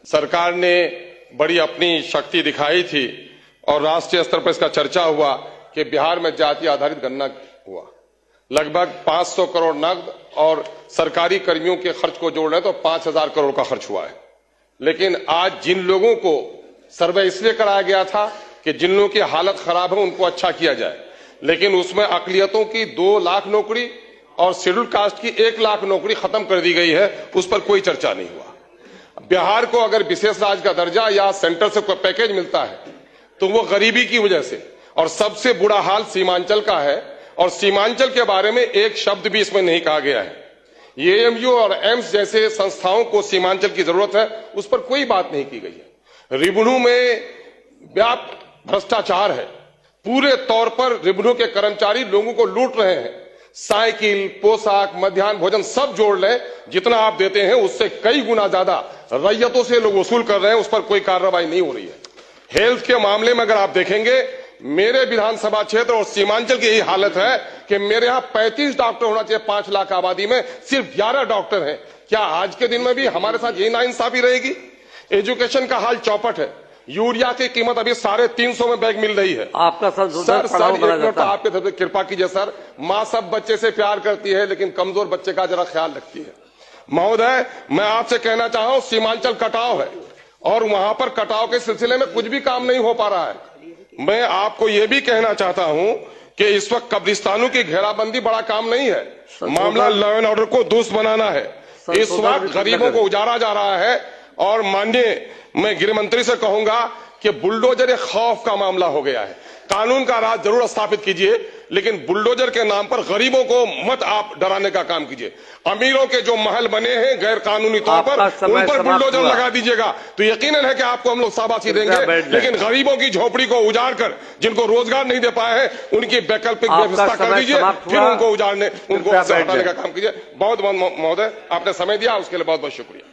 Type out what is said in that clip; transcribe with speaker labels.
Speaker 1: सरकार ने बड़ी अपनी शक्ति दिखाई थी और राष्ट्रीय स्तर पर इसका चर्चा हुआ कि बिहार में जाति आधारित गणना हुआ। लगभग 500 करोड़ नकद और सरकारी कर्मियों के खर्च को जोड़ रहे तो 5000 करोड़ का खर्च हुआ है। लेकिन आज जिन लोगों को सर्वे इसलिए कराया गया था कि जिन लोगों की हालत खराब है उनको अच्छा किया जाए, लेकिन उसमें अकलियतों की 2 लाख नौकरी और शेड्यूल कास्ट की 1 लाख नौकरी खत्म कर दी गई है, उस पर कोई चर्चा नहीं हुआ। बिहार को अगर विशेष राज्य का दर्जा या सेंटर से कोई पैकेज मिलता है तो वो गरीबी की वजह से, और सबसे बुरा हाल सीमांचल का है, और सीमांचल के बारे में एक शब्द भी इसमें नहीं कहा गया है। एएमयू और एम्स जैसे संस्थाओं को सीमांचल की जरूरत है, उस पर कोई बात नहीं की गई है। रेवेन्यू में व्यापक भ्रष्टाचार है। पूरे तौर पर रेवेन्यू के कर्मचारी लोगों को लूट रहे हैं। साइकिल, पोशाक, मध्याह्न भोजन सब जोड़ लें, जितना आप देते हैं उससे कई गुना ज्यादा रैयतों से लोग वसूल कर रहे हैं, उस पर कोई कार्रवाई नहीं हो रही है। हेल्थ के मामले में अगर आप देखेंगे, मेरे विधानसभा क्षेत्र और सीमांचल की यही हालत है कि मेरे यहां 35 डॉक्टर होना चाहिए 5 लाख आबादी में, सिर्फ 11 डॉक्टर हैं। क्या आज के दिन में भी हमारे साथ यही नाइंसाफी रहेगी? एजुकेशन का हाल चौपट है। यूरिया की कीमत अभी 350 में बैग मिल रही है।
Speaker 2: आपका
Speaker 1: सर एक मिनट आपके तरफ से कृपा कीजिए सर। माँ सब बच्चे से प्यार करती है, लेकिन कमजोर बच्चे का जरा ख्याल रखती है। महोदय, मैं आपसे कहना चाह रहा हूं, सीमांचल कटाव है और वहां पर कटाव के सिलसिले में कुछ भी काम नहीं हो पा रहा है। मैं आपको यह भी कहना चाहता हूं कि इस वक्त कब्रिस्तानों की घेराबंदी बड़ा काम नहीं है। मामला लॉ एंड ऑर्डर को दुरुस्त बनाना है। इस वक्त गरीबों को उजाड़ा जा रहा है, और माननीय मैं गृह मंत्री से कहूंगा कि बुलडोजर एक खौफ का मामला हो गया है। कानून का राज जरूर स्थापित कीजिए, लेकिन बुलडोजर के नाम पर गरीबों को मत आप डराने का काम कीजिए। अमीरों के जो महल बने हैं गैर कानूनी तौर पर, उन पर बुलडोजर लगा दीजिएगा तो यकीनन है कि आपको हम लोग शाबाशी देंगे। लेकिन गरीबों की झोपड़ी को उजाड़ कर, जिनको रोजगार नहीं दे पाए हैं, उनकी वैकल्पिक व्यवस्था कर दीजिए, फिर उनको उजाड़ने, उनको हटाने का काम कीजिए। बहुत बहुत महोदय, आपने समय दिया, उसके लिए बहुत बहुत शुक्रिया।